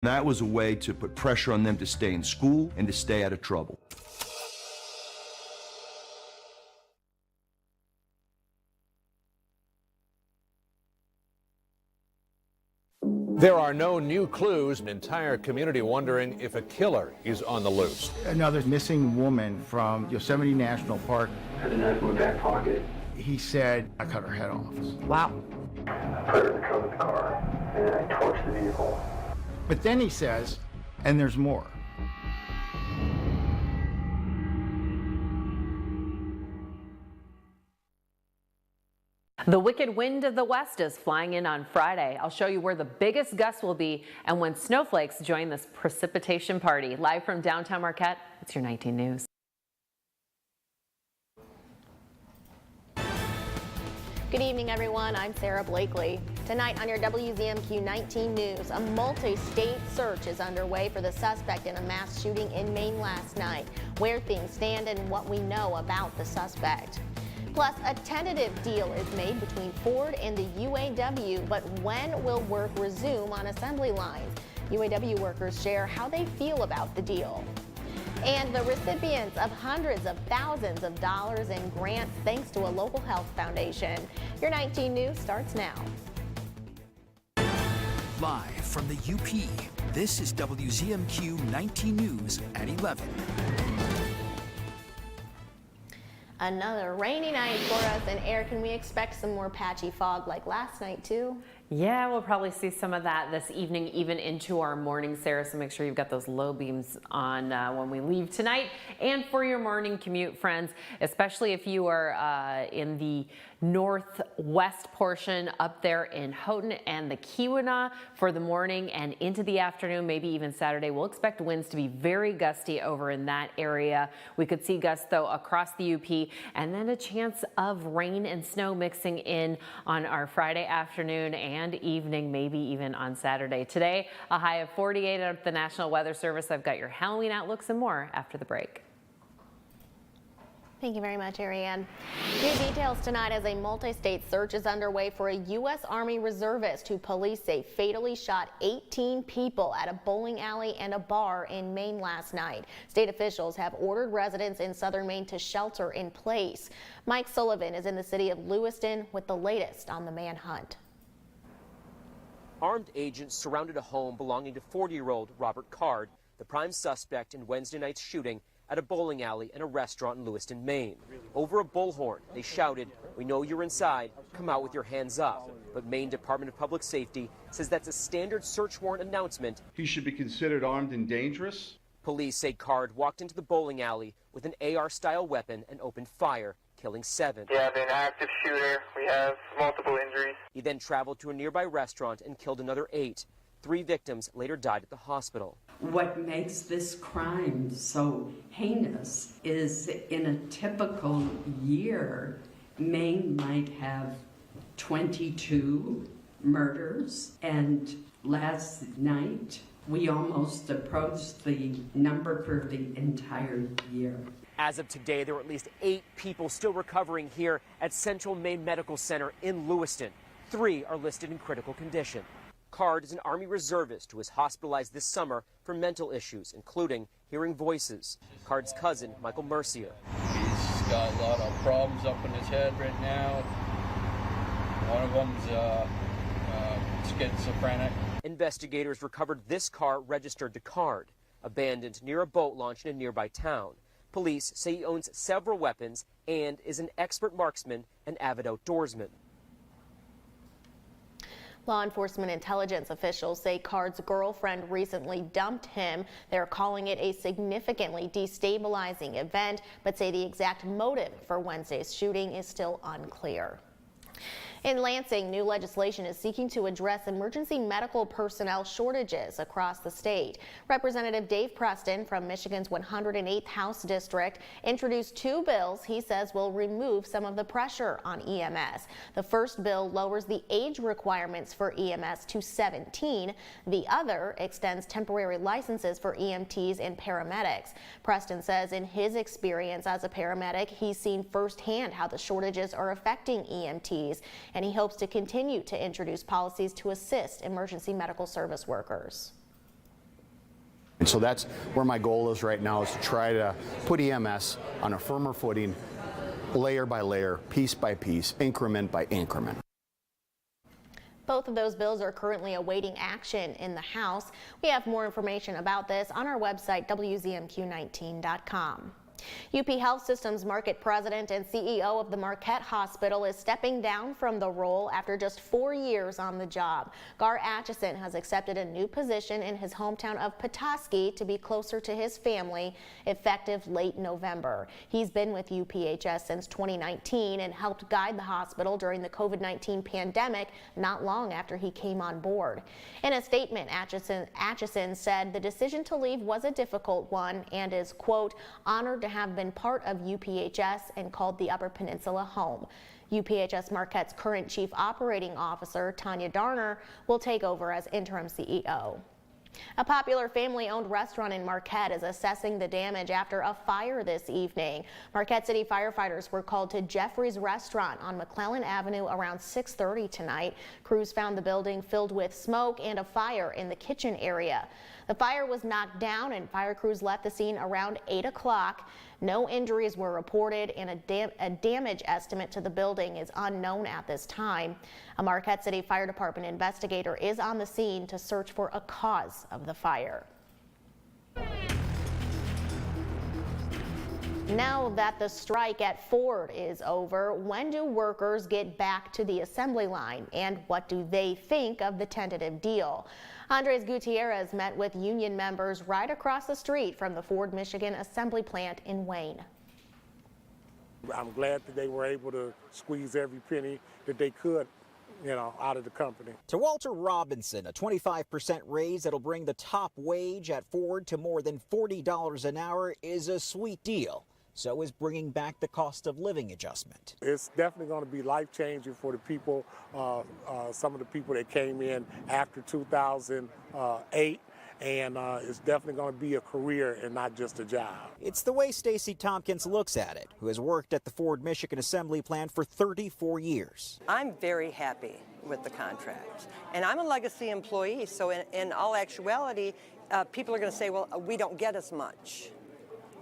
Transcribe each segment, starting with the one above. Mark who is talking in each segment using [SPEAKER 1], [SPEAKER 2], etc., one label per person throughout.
[SPEAKER 1] That was a way to put pressure on them to stay in school and to stay out of trouble.
[SPEAKER 2] There are no new clues. An entire community wondering if a killer is on the loose.
[SPEAKER 3] Another missing woman from Yosemite National Park.
[SPEAKER 4] Had a knife in my back pocket.
[SPEAKER 3] He said, I cut her head off.
[SPEAKER 5] Wow.
[SPEAKER 4] I put her in the trunk of the car, and then I torched the vehicle.
[SPEAKER 3] But then he says, and there's more.
[SPEAKER 5] The wicked wind of the west is flying in on Friday. I'll show you where the biggest gusts will be and when snowflakes join this precipitation party. Live from downtown Marquette, it's your 19 News.
[SPEAKER 6] Good evening, everyone. I'm Sarah Blakely. Tonight on your WZMQ 19 News, a multi-state search is underway for the suspect in a mass shooting in Maine last night, where things stand and what we know about the suspect. Plus, a tentative deal is made between Ford and the UAW, but when will work resume on assembly lines? UAW workers share how they feel about the deal. And the recipients of hundreds of thousands of dollars in grants thanks to a local health foundation. Your 19 News starts now.
[SPEAKER 7] Live from the UP, this is WZMQ 19 News at 11.
[SPEAKER 6] Another rainy night for us, and Eric, can we expect some more patchy fog like last night too?
[SPEAKER 5] Yeah, we'll probably see some of that this evening, even into our morning, Sarah, so make sure you've got those low beams on when we leave tonight. And for your morning commute, friends, especially if you are in the northwest portion up there in Houghton and the Keweenaw for the morning and into the afternoon, maybe even Saturday, we'll expect winds to be very gusty over in that area. We could see gusts, though, across the UP, and then a chance of rain and snow mixing in on our Friday afternoon and evening, maybe even on Saturday. Today, a high of 48 at the National Weather Service. I've got your Halloween outlooks and more after the break.
[SPEAKER 6] Thank you very much, Ariane. New details tonight as a multi-state search is underway for a U.S. Army reservist who police say fatally shot 18 people at a bowling alley and a bar in Maine last night. State officials have ordered residents in southern Maine to shelter in place. Mike Sullivan is in the city of Lewiston with the latest on the manhunt.
[SPEAKER 8] Armed agents surrounded a home belonging to 40-year-old Robert Card, the prime suspect in Wednesday night's shooting at a bowling alley and a restaurant in Lewiston, Maine. Over a bullhorn, they shouted, "We know you're inside, come out with your hands up." But Maine Department of Public Safety says that's a standard search warrant announcement.
[SPEAKER 9] He should be considered armed and dangerous.
[SPEAKER 8] Police say Card walked into the bowling alley with an AR-style weapon and opened fire, killing 7.
[SPEAKER 4] We have an active shooter. We have multiple injuries.
[SPEAKER 8] He then traveled to a nearby restaurant and killed another 8. 3 victims later died at the hospital.
[SPEAKER 10] What makes this crime so heinous is in a typical year, Maine might have 22 murders, and last night we almost approached the number for the entire year.
[SPEAKER 8] As of today, there are at least 8 people still recovering here at Central Maine Medical Center in Lewiston. 3 are listed in critical condition. Card is an Army reservist who was hospitalized this summer for mental issues, including hearing voices. Card's cousin, Michael Mercier.
[SPEAKER 11] He's got a lot of problems up in his head right now. One of them's schizophrenic.
[SPEAKER 8] Investigators recovered this car registered to Card, abandoned near a boat launch in a nearby town. Police say he owns several weapons and is an expert marksman and avid outdoorsman.
[SPEAKER 6] Law enforcement intelligence officials say Card's girlfriend recently dumped him. They're calling it a significantly destabilizing event, but say the exact motive for Wednesday's shooting is still unclear. In Lansing, new legislation is seeking to address emergency medical personnel shortages across the state. Representative Dave Preston from Michigan's 108th House District introduced 2 bills he says will remove some of the pressure on EMS. The first bill lowers the age requirements for EMS to 17. The other extends temporary licenses for EMTs and paramedics. Preston says in his experience as a paramedic, he's seen firsthand how the shortages are affecting EMTs, and he hopes to continue to introduce policies to assist emergency medical service workers.
[SPEAKER 12] so that's where my goal is right now, is to try to put EMS on a firmer footing, layer by layer, piece by piece, increment by increment.
[SPEAKER 6] Both of those bills are currently awaiting action in the House. We have more information about this on our website, WZMQ19.com. UP Health Systems Market President and CEO of the Marquette Hospital is stepping down from the role after just 4 years on the job. Gar Atchison has accepted a new position in his hometown of Petoskey to be closer to his family, effective late November. He's been with UPHS since 2019 and helped guide the hospital during the COVID-19 pandemic not long after he came on board. In a statement, Atchison said the decision to leave was a difficult one and is, quote, honored to have been part of UPHS and called the Upper Peninsula home. UPHS Marquette's current Chief Operating Officer, Tanya Darner, will take over as interim CEO. A popular family-owned restaurant in Marquette is assessing the damage after a fire this evening. Marquette City firefighters were called to Jeffrey's Restaurant on McClellan Avenue around 6:30 tonight. Crews found the building filled with smoke and a fire in the kitchen area. The fire was knocked down and fire crews left the scene around 8 o'clock. No injuries were reported and a damage estimate to the building is unknown at this time. A Marquette City Fire Department investigator is on the scene to search for a cause of the fire. Now that the strike at Ford is over, when do workers get back to the assembly line, and what do they think of the tentative deal? Andres Gutierrez met with union members right across the street from the Ford, Michigan assembly plant in Wayne.
[SPEAKER 13] I'm glad that they were able to squeeze every penny that they could, out of the company.
[SPEAKER 14] To Walter Robinson, a 25% raise that'll bring the top wage at Ford to more than $40 an hour is a sweet deal. So is bringing back the cost of living adjustment.
[SPEAKER 13] It's definitely going to be life-changing for the people, some of the people that came in after 2008. And it's definitely going to be a career and not just a job.
[SPEAKER 14] It's the way Stacy Tompkins looks at it, who has worked at the Ford, Michigan assembly plant for 34 years.
[SPEAKER 15] I'm very happy with the contract. And I'm a legacy employee, so in all actuality, people are going to say, well, we don't get as much.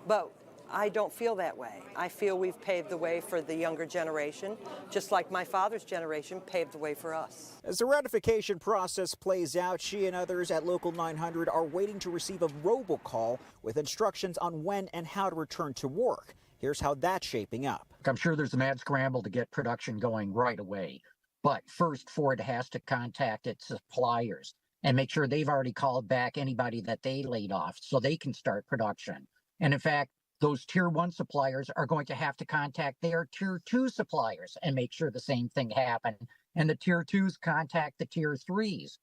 [SPEAKER 15] But I don't feel that way. I feel we've paved the way for the younger generation, just like my father's generation paved the way for us.
[SPEAKER 14] As the ratification process plays out, she and others at Local 900 are waiting to receive a robocall with instructions on when and how to return to work. Here's how that's shaping up.
[SPEAKER 16] I'm sure there's a mad scramble to get production going right away. But first, Ford has to contact its suppliers and make sure they've already called back anybody that they laid off so they can start production. And in fact, those Tier 1 suppliers are going to have to contact their Tier 2 suppliers and make sure the same thing happens. And the Tier 2s contact the Tier 3s.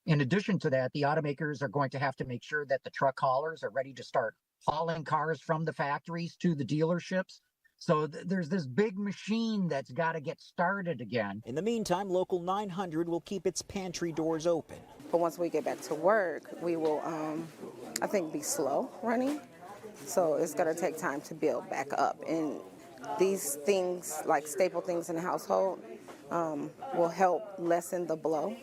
[SPEAKER 16] In addition to that, the automakers are going to have to make sure that the truck haulers are ready to start hauling cars from the factories to the dealerships. So there's this big machine that's got to get started again.
[SPEAKER 14] In the meantime, Local 900 will keep its pantry doors open.
[SPEAKER 17] But once we get back to work, we will, I think, be slow running. So it's going to take time to build back up. And these things, like staple things in the household, will help lessen the blow.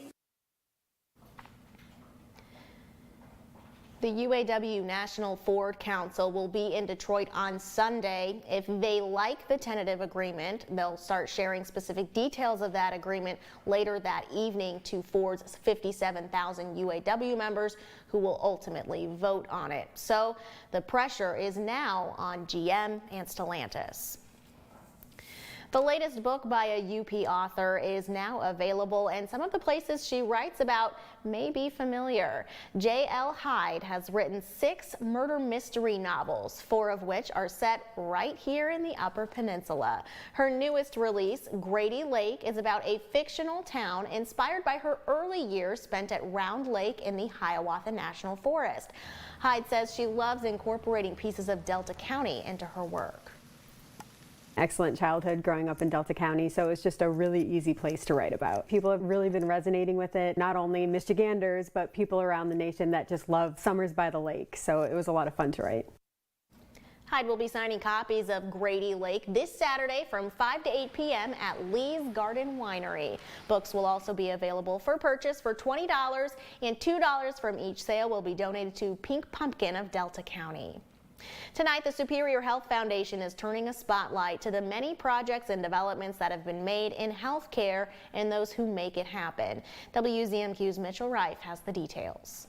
[SPEAKER 6] The UAW National Ford Council will be in Detroit on Sunday. If they like the tentative agreement, they'll start sharing specific details of that agreement later that evening to Ford's 57,000 UAW members who will ultimately vote on it. So the pressure is now on GM and Stellantis. The latest book by a UP author is now available, and some of the places she writes about may be familiar. J.L. Hyde has written 6 murder mystery novels, 4 of which are set right here in the Upper Peninsula. Her newest release, Grady Lake, is about a fictional town inspired by her early years spent at Round Lake in the Hiawatha National Forest. Hyde says she loves incorporating pieces of Delta County into her work.
[SPEAKER 18] Excellent childhood growing up in Delta County, so it's just a really easy place to write about. People have really been resonating with it, not only Michiganders, but people around the nation that just love summers by the lake, so it was a lot of fun to write.
[SPEAKER 6] Hyde will be signing copies of Grady Lake this Saturday from 5 to 8 p.m. at Lee's Garden Winery. Books will also be available for purchase for $20, and $2 from each sale will be donated to Pink Pumpkin of Delta County. Tonight, the Superior Health Foundation is turning a spotlight to the many projects and developments that have been made in health care and those who make it happen. WZMQ's Mitchell Reif has the details.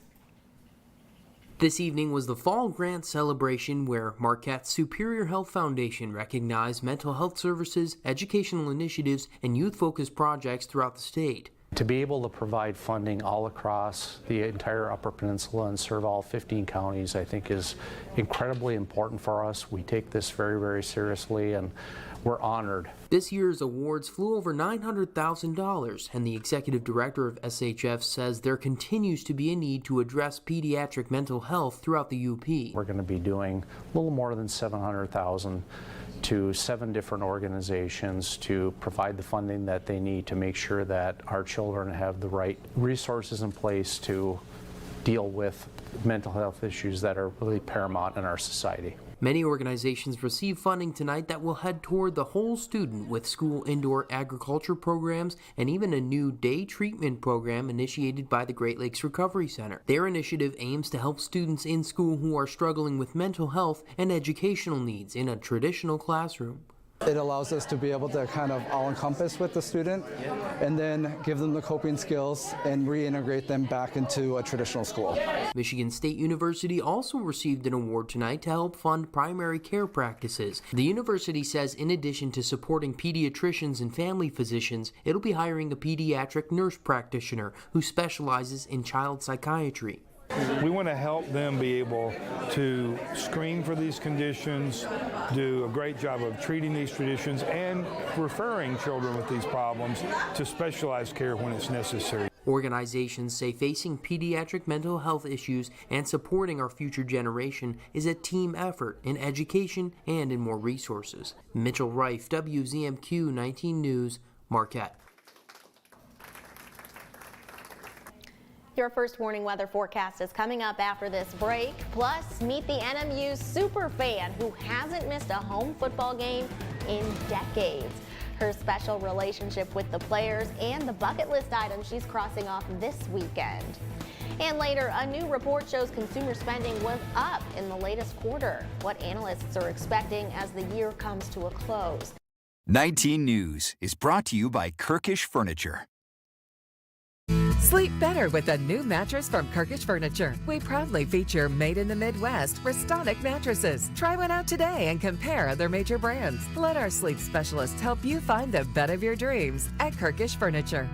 [SPEAKER 19] This evening was the Fall Grant Celebration where Marquette's Superior Health Foundation recognized mental health services, educational initiatives, and youth-focused projects throughout the state.
[SPEAKER 20] To be able to provide funding all across the entire Upper Peninsula and serve all 15 counties, I think is incredibly important for us. We take this very, very seriously, and we're honored.
[SPEAKER 19] This year's awards flew over $900,000, and the executive director of SHF says there continues to be a need to address pediatric mental health throughout the UP.
[SPEAKER 20] We're going to be doing a little more than $700,000 to 7 different organizations to provide the funding that they need to make sure that our children have the right resources in place to deal with mental health issues that are really paramount in our society.
[SPEAKER 19] Many organizations receive funding tonight that will head toward the whole student with school indoor agriculture programs and even a new day treatment program initiated by the Great Lakes Recovery Center. Their initiative aims to help students in school who are struggling with mental health and educational needs in a traditional classroom.
[SPEAKER 21] It allows us to be able to kind of all-encompass with the student and then give them the coping skills and reintegrate them back into a traditional school.
[SPEAKER 19] Michigan State University also received an award tonight to help fund primary care practices. The university says in addition to supporting pediatricians and family physicians, it'll be hiring a pediatric nurse practitioner who specializes in child psychiatry.
[SPEAKER 22] We want to help them be able to screen for these conditions, do a great job of treating these conditions, and referring children with these problems to specialized care when it's necessary.
[SPEAKER 19] Organizations say facing pediatric mental health issues and supporting our future generation is a team effort in education and in more resources. Mitchell Reif, WZMQ 19 News, Marquette.
[SPEAKER 6] Your first warning weather forecast is coming up after this break. Plus, meet the NMU's super fan who hasn't missed a home football game in decades. Her special relationship with the players and the bucket list items she's crossing off this weekend. And later, a new report shows consumer spending was up in the latest quarter. What analysts are expecting as the year comes to a close.
[SPEAKER 7] 19 News is brought to you by Kirkish Furniture.
[SPEAKER 23] Sleep better with a new mattress from Kirkish Furniture. We proudly feature made in the Midwest Restonic mattresses. Try one out today and compare other major brands. Let our sleep specialists help you find the bed of your dreams at Kirkish Furniture.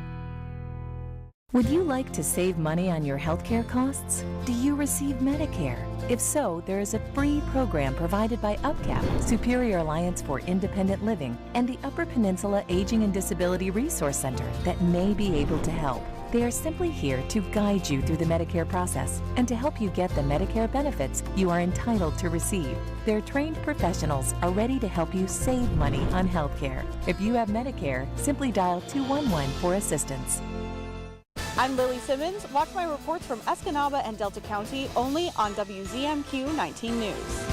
[SPEAKER 24] Would you like to save money on your healthcare costs? Do you receive Medicare? If so, there is a free program provided by UPCAP, Superior Alliance for Independent Living, and the Upper Peninsula Aging and Disability Resource Center that may be able to help. They are simply here to guide you through the Medicare process and to help you get the Medicare benefits you are entitled to receive. Their trained professionals are ready to help you save money on healthcare. If you have Medicare, simply dial 211 for assistance.
[SPEAKER 25] I'm Lily Simmons. Watch my reports from Escanaba and Delta County only on WZMQ 19 News.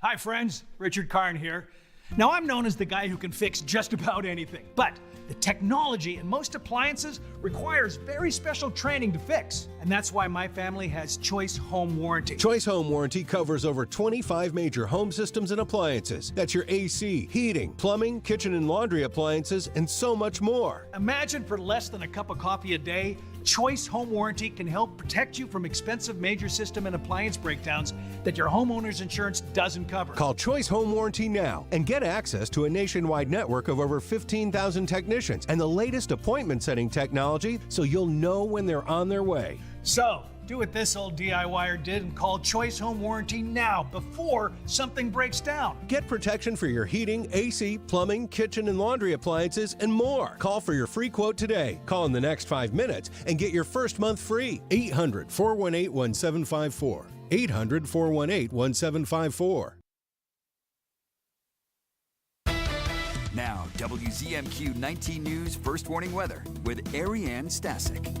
[SPEAKER 26] Hi friends, Richard Karn here. Now I'm known as the guy who can fix just about anything, but the technology in most appliances requires very special training to fix. And that's why my family has Choice Home Warranty.
[SPEAKER 27] Choice Home Warranty covers over 25 major home systems and appliances. That's your AC, heating, plumbing, kitchen and laundry appliances, and so much more.
[SPEAKER 26] Imagine for less than a cup of coffee a day, Choice Home Warranty can help protect you from expensive major system and appliance breakdowns that your homeowner's insurance doesn't cover.
[SPEAKER 27] Call Choice Home Warranty now and get access to a nationwide network of over 15,000 technicians and the latest appointment setting technology so you'll know when they're on their way.
[SPEAKER 26] So, do what this old DIYer did and call Choice Home Warranty now before something breaks down.
[SPEAKER 27] Get protection for your heating, AC, plumbing, kitchen and laundry appliances, and more. Call for your free quote today. Call in the next 5 minutes and get your first month free. 800-418-1754. 800-418-1754.
[SPEAKER 7] Now, WZMQ 19 News First Warning Weather with Ariane Stasek.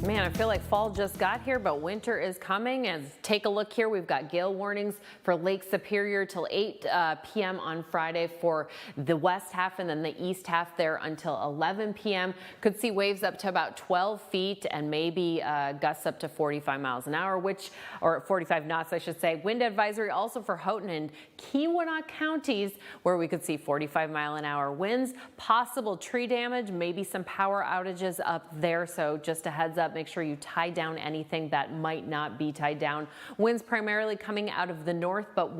[SPEAKER 1] Man, I feel like fall just got here, but winter is coming. And take a look here. We've got gale warnings for Lake Superior till 8 p.m. on Friday for the west half, and then the east half there until 11 p.m. Could see waves up to about 12 feet and maybe gusts up to 45 miles an hour, or 45 knots, I should say. Wind advisory also for Houghton and Keweenaw counties, where we could see 45-mile-an-hour winds. Possible tree damage, maybe some power outages up there. So just a heads up. Make sure you tie down anything that might not be tied down. Winds primarily coming out of the north, but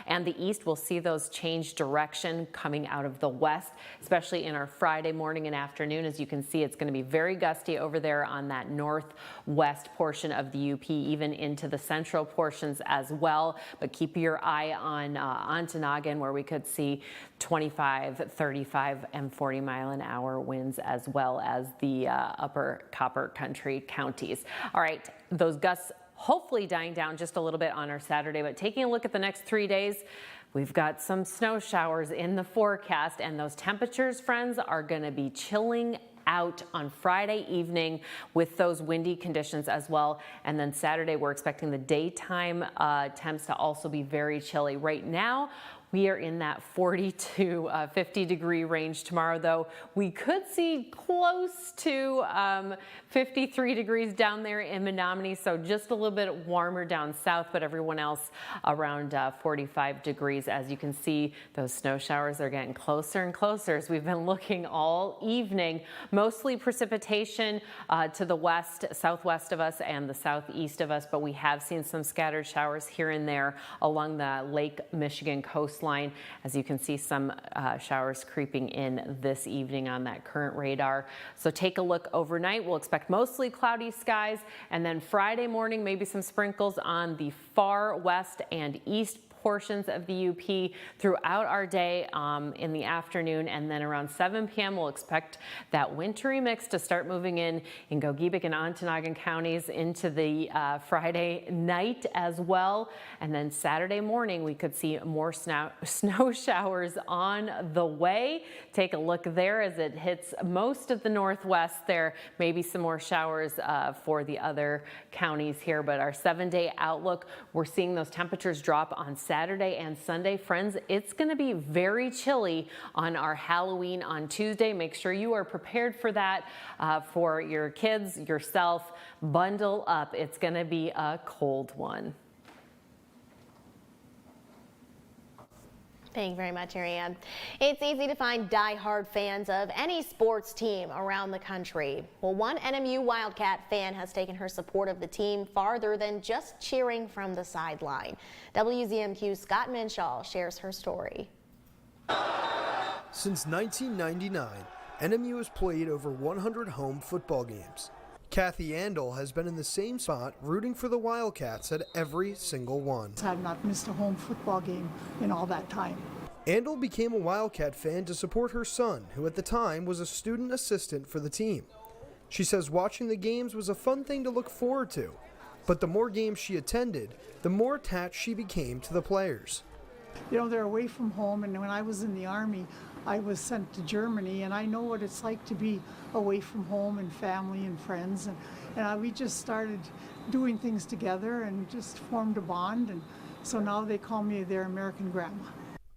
[SPEAKER 1] and the east. We'll see those change direction coming out of the west, especially in our Friday morning and afternoon. As you can see, it's going to be very gusty over there on that northwest portion of the UP, even into the central portions as well. But keep your eye on Ontonagon, where we could see 25, 35, and 40-mile-an-hour winds, as well as the upper Copper Country counties. All right, those gusts hopefully dying down just a little bit on our Saturday, but taking a look at the next 3 days, we've got some snow showers in the forecast, and those temperatures, friends, are going to be chilling out on Friday evening with those windy conditions as well. And then Saturday, we're expecting the daytime temps to also be very chilly. Right now, we are in that 40 to 50 degree range. Tomorrow, though, we could see close to 53 degrees down there in Menominee, so just a little bit warmer down south, but everyone else around 45 degrees. As you can see, those snow showers are getting closer and closer as we've been looking all evening. Mostly precipitation to the west, southwest of us and the southeast of us, but we have seen some scattered showers here and there along the Lake Michigan coastline. As you can see, some showers creeping in this evening on that current radar. So take a look overnight. We'll expect mostly cloudy skies, and then Friday morning, maybe some sprinkles on the far west and east portions of the UP throughout our day in the afternoon, and then around 7 p.m. we'll expect that wintry mix to start moving in Gogebic and Ontonagon counties into the Friday night as well. And then Saturday morning we could see more snow showers on the way. Take a look there as it hits most of the northwest there. Maybe some more showers for the other counties here, but our 7-day outlook, we're seeing those temperatures drop on Saturday and Sunday. Friends, it's going to be very chilly on our Halloween on Tuesday. Make sure you are prepared for that for your kids, yourself. Bundle up. It's going to be a cold one.
[SPEAKER 6] Thank you very much, Ariane. It's easy to find die-hard fans of any sports team around the country. Well, one NMU Wildcat fan has taken her support of the team farther than just cheering from the sideline. WZMQ's Scott Minshaw shares her story.
[SPEAKER 2] Since 1999, NMU has played over 100 home football games. Kathy Andel has been in the same spot rooting for the Wildcats at every single one.
[SPEAKER 3] I've not missed a home football game in all that time.
[SPEAKER 2] Andel became a Wildcat fan to support her son, who at the time was a student assistant for the team. She says watching the games was a fun thing to look forward to, but the more games she attended, the more attached she became to the players.
[SPEAKER 3] You know, they're away from home, and when I was in the Army, I was sent to Germany, and I know what it's like to be away from home and family and friends, and we just started doing things together and just formed a bond, and so now they call me their American grandma.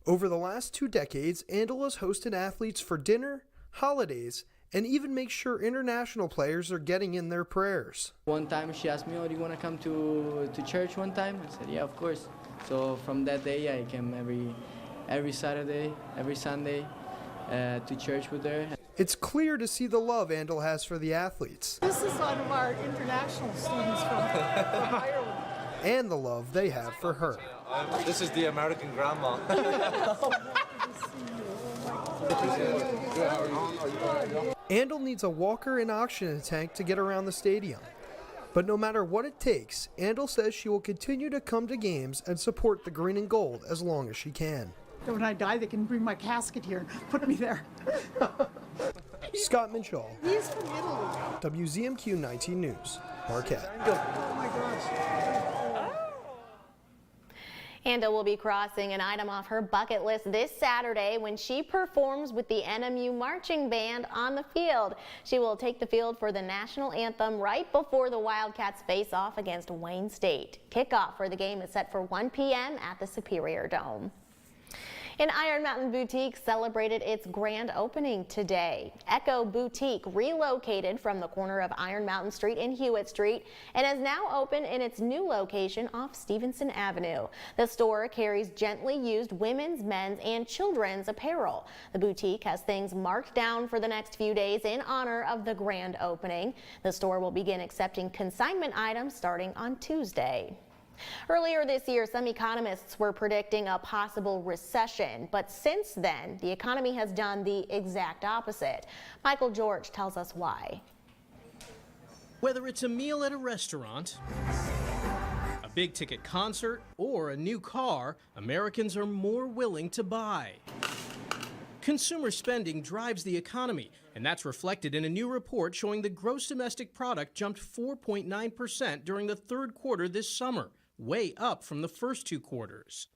[SPEAKER 2] Over the last 2 decades, Andel has hosted athletes for dinner, holidays, and even makes sure international players are getting in their prayers.
[SPEAKER 4] One time she asked me, oh, do you want to come to church one time? I said, yeah, of course. So from that day, I came every Saturday, every Sunday to church with her.
[SPEAKER 2] It's clear to see the love Andel has for the athletes.
[SPEAKER 3] This is one of our international students from Ireland.
[SPEAKER 2] And the love they have for her.
[SPEAKER 5] This is the American grandma.
[SPEAKER 2] Andel needs a walker and oxygen tank to get around the stadium. But no matter what it takes, Andel says she will continue to come to games and support the green and gold as long as she can.
[SPEAKER 3] When I die, they can bring my casket here and put me there.
[SPEAKER 2] Scott Minshaw.
[SPEAKER 3] He's from Italy.
[SPEAKER 2] WZMQ 19 News, Marquette.
[SPEAKER 3] Oh my gosh.
[SPEAKER 6] Handa will be crossing an item off her bucket list this Saturday when she performs with the NMU Marching Band on the field. She will take the field for the national anthem right before the Wildcats face off against Wayne State. Kickoff for the game is set for 1 p.m. at the Superior Dome. And Iron Mountain Boutique celebrated its grand opening today. Echo Boutique relocated from the corner of Iron Mountain Street and Hewitt Street and is now open in its new location off Stevenson Avenue. The store carries gently used women's, men's, and children's apparel. The boutique has things marked down for the next few days in honor of the grand opening. The store will begin accepting consignment items starting on Tuesday. Earlier this year, some economists were predicting a possible recession, but since then, the economy has done the exact opposite. Michael George tells us why.
[SPEAKER 8] Whether it's a meal at a restaurant, a big-ticket concert, or a new car, Americans are more willing to buy. Consumer spending drives the economy, and that's reflected in a new report showing the gross domestic product jumped 4.9% during the third quarter this summer, way up from the first two quarters.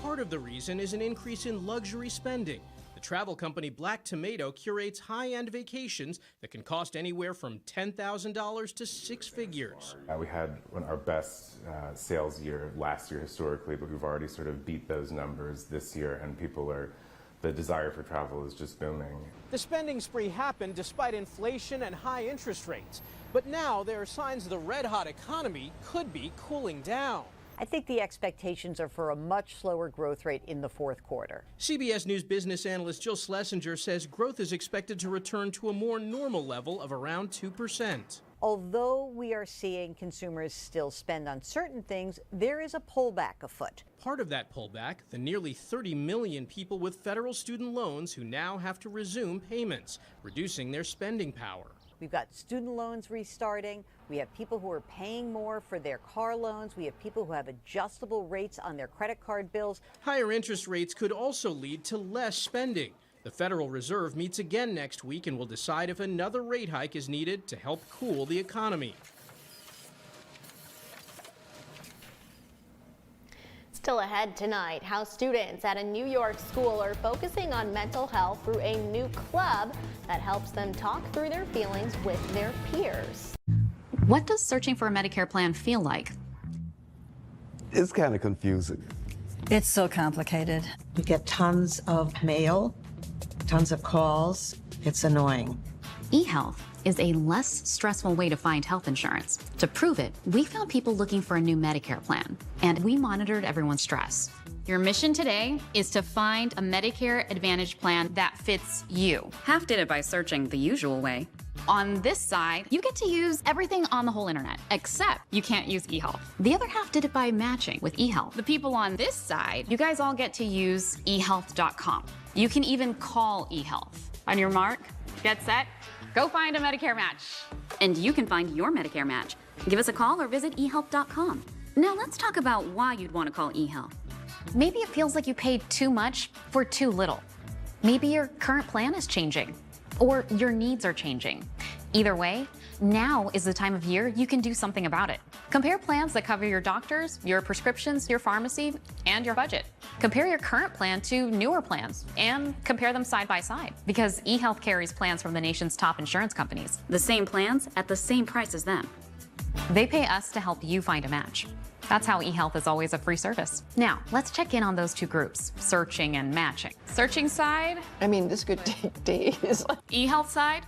[SPEAKER 8] Part of the reason is an increase in luxury spending. The travel company Black Tomato curates high-end vacations that can cost anywhere from $10,000 to six figures.
[SPEAKER 9] We had our best sales year last year historically, but we've already sort of beat those numbers this year, and the desire for travel is just booming.
[SPEAKER 8] The spending spree happened despite inflation and high interest rates. But now there are signs the red-hot economy could be cooling down.
[SPEAKER 10] I think the expectations are for a much slower growth rate in the fourth quarter.
[SPEAKER 8] CBS News business analyst Jill Schlesinger says growth is expected to return to a more normal level of around 2%.
[SPEAKER 10] Although we are seeing consumers still spend on certain things, there is a pullback afoot.
[SPEAKER 8] Part of that pullback, the nearly 30 million people with federal student loans who now have to resume payments, reducing their spending power.
[SPEAKER 10] We've got student loans restarting. We have people who are paying more for their car loans. We have people who have adjustable rates on their credit card bills.
[SPEAKER 8] Higher interest rates could also lead to less spending. The Federal Reserve meets again next week and will decide if another rate hike is needed to help cool the economy.
[SPEAKER 6] Still ahead tonight, how students at a New York school are focusing on mental health through a new club that helps them talk through their feelings with their peers.
[SPEAKER 11] What does searching for a Medicare plan feel like?
[SPEAKER 12] It's kind of confusing.
[SPEAKER 13] It's so complicated.
[SPEAKER 15] We get tons of mail, tons of calls. It's annoying.
[SPEAKER 11] eHealth is a less stressful way to find health insurance. To prove it, we found people looking for a new Medicare plan, and we monitored everyone's stress. Your mission today is to find a Medicare Advantage plan that fits you. Half did it by searching the usual way. On this side, you get to use everything on the whole internet, except you can't use eHealth. The other half did it by matching with eHealth. The people on this side, you guys all get to use eHealth.com. You can even call eHealth. On your mark, get set, go find a Medicare match. And you can find your Medicare match. Give us a call or visit eHealth.com. Now let's talk about why you'd want to call eHealth. Maybe it feels like you paid too much for too little. Maybe your current plan is changing, or your needs are changing. Either way, now is the time of year you can do something about it. Compare plans that cover your doctors, your prescriptions, your pharmacy, and your budget. Compare your current plan to newer plans and compare them side by side, because eHealth carries plans from the nation's top insurance companies. The same plans at the same price as them. They pay us to help you find a match. That's how eHealth is always a free service. Now, let's check in on those two groups, searching and matching. Searching side?
[SPEAKER 15] I mean, this could take days.
[SPEAKER 11] eHealth side?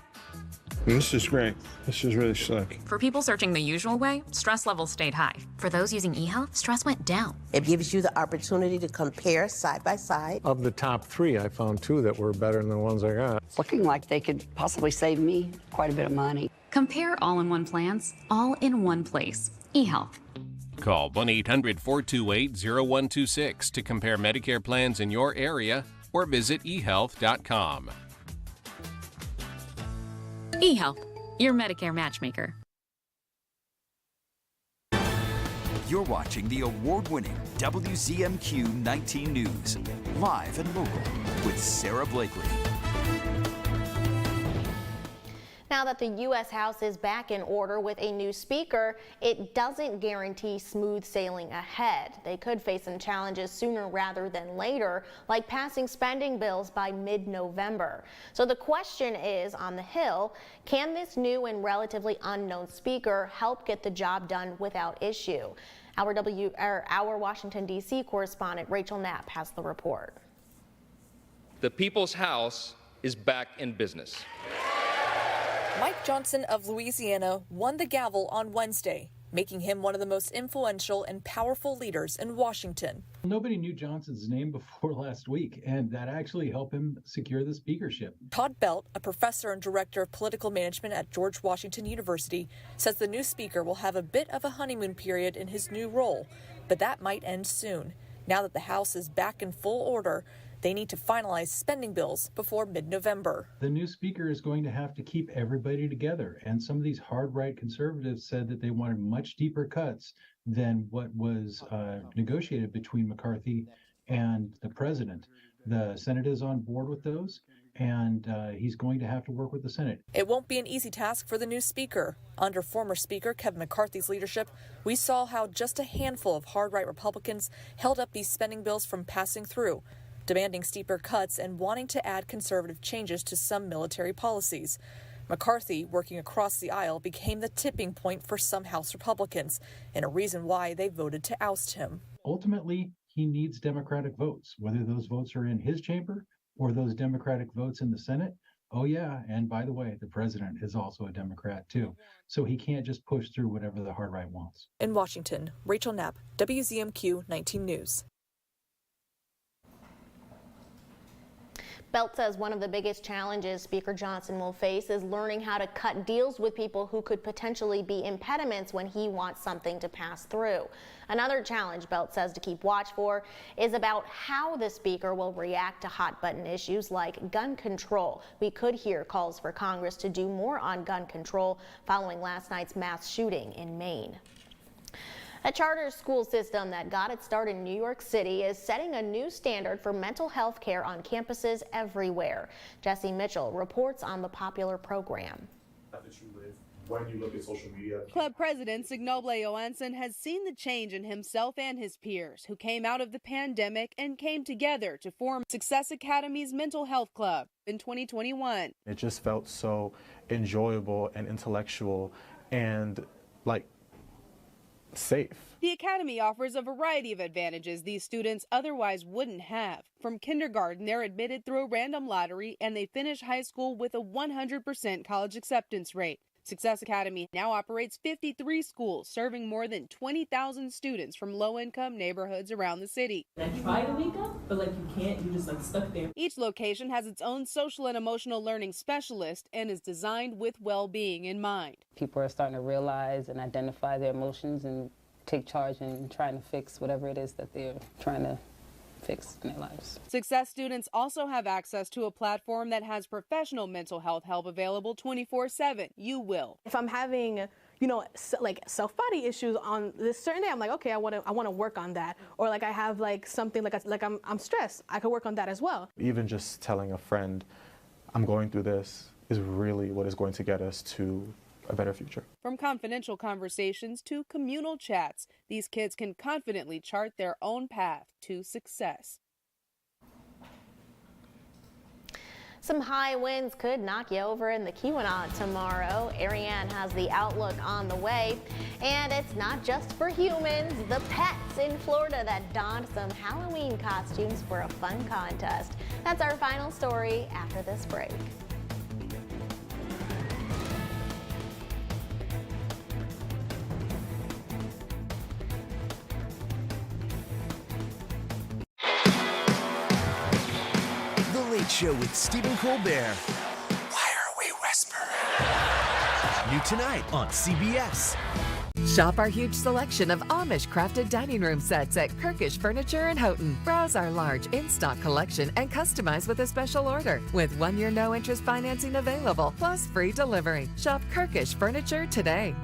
[SPEAKER 22] This is great. This is really slick.
[SPEAKER 11] For people searching the usual way, stress levels stayed high. For those using eHealth, stress went down.
[SPEAKER 15] It gives you the opportunity to compare side by side.
[SPEAKER 22] Of the top three, I found two that were better than the ones I got.
[SPEAKER 13] It's looking like they could possibly save me quite a bit of money.
[SPEAKER 11] Compare all-in-one plans, all in one place. eHealth.
[SPEAKER 28] Call 1-800-428-0126 to compare Medicare plans in your area or visit eHealth.com.
[SPEAKER 11] eHealth, your Medicare matchmaker.
[SPEAKER 7] You're watching the award-winning WZMQ 19 News, live and local with Sarah Blakely.
[SPEAKER 6] Now that the U.S. House is back in order with a new speaker, it doesn't guarantee smooth sailing ahead. They could face some challenges sooner rather than later, like passing spending bills by mid-November. So the question is on the Hill, can this new and relatively unknown speaker help get the job done without issue? Our Washington, D.C. correspondent Rachel Knapp has the report.
[SPEAKER 14] The People's House is back in business.
[SPEAKER 16] Mike Johnson of Louisiana won the gavel on Wednesday, making him one of the most influential and powerful leaders in Washington.
[SPEAKER 17] Nobody knew Johnson's name before last week, and that actually helped him secure the speakership.
[SPEAKER 16] Todd Belt, a professor and director of political management at George Washington University, says the new speaker will have a bit of a honeymoon period in his new role, but that might end soon. Now that the House is back in full order, they need to finalize spending bills before mid-November.
[SPEAKER 17] The new speaker is going to have to keep everybody together, and some of these hard-right conservatives said that they wanted much deeper cuts than what was negotiated between McCarthy and the president. The Senate is on board with those, and he's going to have to work with the Senate.
[SPEAKER 16] It won't be an easy task for the new speaker. Under former Speaker Kevin McCarthy's leadership, we saw how just a handful of hard-right Republicans held up these spending bills from passing through, demanding steeper cuts and wanting to add conservative changes to some military policies. McCarthy, working across the aisle, became the tipping point for some House Republicans and a reason why they voted to oust him.
[SPEAKER 17] Ultimately, he needs Democratic votes, whether those votes are in his chamber or those Democratic votes in the Senate. Oh yeah, and by the way, the president is also a Democrat too. So he can't just push through whatever the hard right wants.
[SPEAKER 16] In Washington, Rachel Knapp, WZMQ 19 News.
[SPEAKER 6] Belt says one of the biggest challenges Speaker Johnson will face is learning how to cut deals with people who could potentially be impediments when he wants something to pass through. Another challenge Belt says to keep watch for is about how the speaker will react to hot button issues like gun control. We could hear calls for Congress to do more on gun control following last night's mass shooting in Maine. A charter school system that got its start in New York City is setting a new standard for mental health care on campuses everywhere. Jesse Mitchell reports on the popular program.
[SPEAKER 18] When you look at social media.
[SPEAKER 19] Club president Signoble Johansson has seen the change in himself and his peers who came out of the pandemic and came together to form Success Academy's Mental Health Club in 2021.
[SPEAKER 18] It just felt so enjoyable and intellectual and safe.
[SPEAKER 19] The Academy offers a variety of advantages these students otherwise wouldn't have. From kindergarten, they're admitted through a random lottery and they finish high school with a 100% college acceptance rate. Success Academy now operates 53 schools, serving more than 20,000 students from low-income neighborhoods around the city.
[SPEAKER 20] I tried to wake up, but you can't, you just stuck there.
[SPEAKER 19] Each location has its own social and emotional learning specialist and is designed with well-being in mind.
[SPEAKER 21] People are starting to realize and identify their emotions and take charge and trying to fix whatever it is that they're trying to fix in their lives.
[SPEAKER 19] Success students also have access to a platform that has professional mental health help available 24/7. You will.
[SPEAKER 23] If I'm having, self-body issues on this certain day, I'm like, okay, I want to work on that. Or I have something I'm stressed. I could work on that as well.
[SPEAKER 18] Even just telling a friend, I'm going through this, is really what is going to get us to a better future.
[SPEAKER 19] From confidential conversations to communal chats, these kids can confidently chart their own path to success.
[SPEAKER 6] Some high winds could knock you over in the Keweenaw tomorrow. Ariane has the outlook on the way. And it's not just for humans. The pets in Florida that donned some Halloween costumes for a fun contest. That's our final story after this break.
[SPEAKER 7] Show with Stephen Colbert. Why are we whispering? New tonight on CBS.
[SPEAKER 24] Shop our huge selection of Amish-crafted dining room sets at Kirkish Furniture in Houghton. Browse our large in-stock collection and customize with a special order. With 1-year no-interest financing available, plus free delivery. Shop Kirkish Furniture today.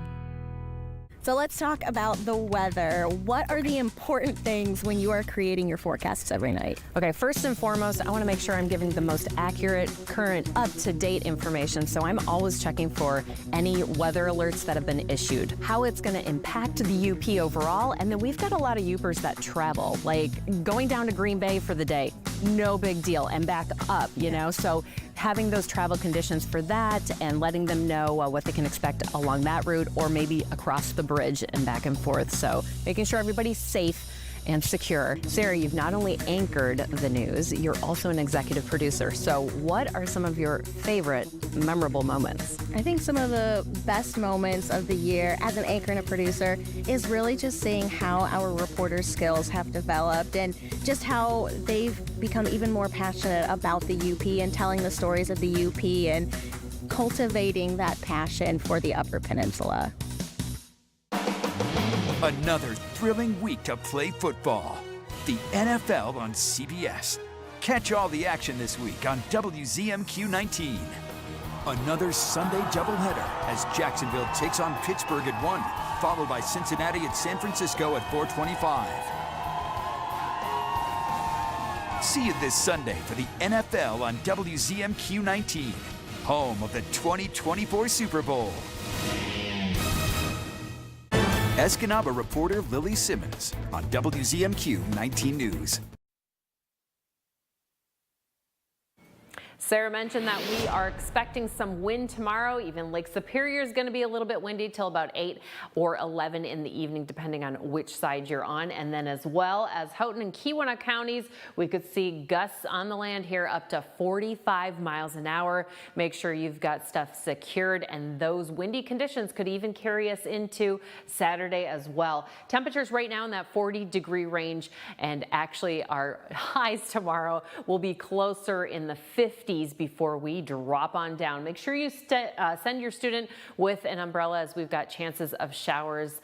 [SPEAKER 1] So let's talk about the weather. What are the important things when you are creating your forecasts every night?
[SPEAKER 2] Okay, first and foremost, I want to make sure I'm giving the most accurate, current, up-to-date information. So I'm always checking for any weather alerts that have been issued, how it's going to impact the UP overall. And then we've got a lot of Upers that travel, like going down to Green Bay for the day, no big deal, and back up, you know? So having those travel conditions for that and letting them know what they can expect along that route or maybe across the bridge and back and forth. So making sure everybody's safe and secure. Sarah, you've not only anchored the news, you're also an executive producer. So what are some of your favorite memorable moments?
[SPEAKER 1] I think some of the best moments of the year as an anchor and a producer is really just seeing how our reporter skills have developed and just how they've become even more passionate about the UP and telling the stories of the UP and cultivating that passion for the Upper Peninsula.
[SPEAKER 7] Another thrilling week to play football. The NFL on CBS. Catch all the action this week on WZMQ 19. Another Sunday doubleheader as Jacksonville takes on Pittsburgh at 1, followed by Cincinnati at San Francisco at 4:25. See you this Sunday for the NFL on WZMQ 19, home of the 2024 Super Bowl. Escanaba reporter Lily Simmons on WZMQ 19 News.
[SPEAKER 3] Sarah mentioned that we are expecting some wind tomorrow. Even Lake Superior is going to be a little bit windy till about 8 or 11 in the evening, depending on which side you're on. And then as well as Houghton and Keweenaw counties, we could see gusts on the land here up to 45 miles an hour. Make sure you've got stuff secured, and those windy conditions could even carry us into Saturday as well. Temperatures right now in that 40-degree range, and actually our highs tomorrow will be closer in the 50s before we drop on down. Make sure you send your student with an umbrella, as we've got chances of showers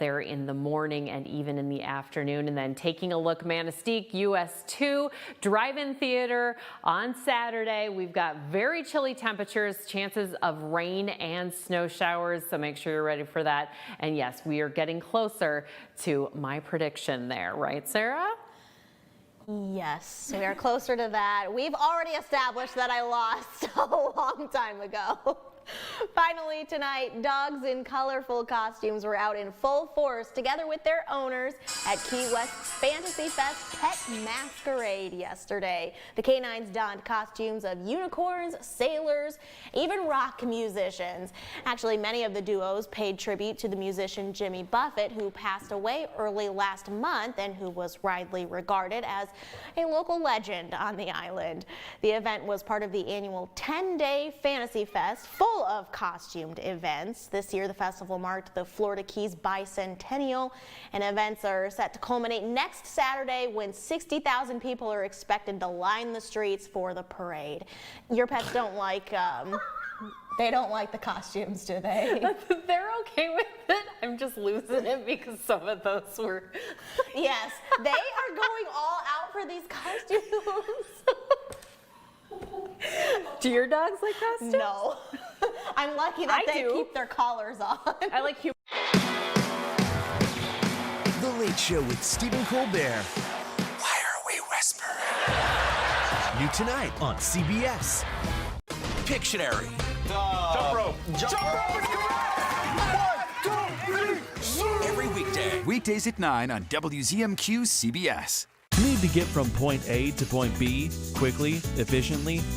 [SPEAKER 3] there in the morning and even in the afternoon. And then taking a look, Manistee, US 2 drive-in theater on Saturday. We've got very chilly temperatures, chances of rain and snow showers, so make sure you're ready for that. And yes, we are getting closer to my prediction there, right, Sarah?
[SPEAKER 6] Yes, we are closer to that. We've already established that I lost a long time ago. Finally tonight, dogs in colorful costumes were out in full force together with their owners at Key West's Fantasy Fest Pet Masquerade yesterday. The canines donned costumes of unicorns, sailors, even rock musicians. Actually, many of the duos paid tribute to the musician Jimmy Buffett, who passed away early last month and who was widely regarded as a local legend on the island. The event was part of the annual 10-day Fantasy Fest, full of costumed events. This year, the festival marked the Florida Keys bicentennial, and events are set to culminate next Saturday when 60,000 people are expected to line the streets for the parade. Your pets don't like, they don't like the costumes, do they?
[SPEAKER 3] They're okay with it. I'm just losing it because some of those were...
[SPEAKER 6] Yes, they are going all out for these costumes.
[SPEAKER 3] Do your dogs like costumes?
[SPEAKER 6] No. I'm lucky that they keep their collars on.
[SPEAKER 3] I like humor.
[SPEAKER 7] The Late Show with Stephen Colbert. Why are we whispering? New tonight on CBS. Pictionary.
[SPEAKER 4] Jump rope. Jump rope is correct. 1, 2, 3.
[SPEAKER 7] Every weekday. Weekdays at 9 on WZMQ CBS.
[SPEAKER 5] Need to get from point A to point B quickly, efficiently?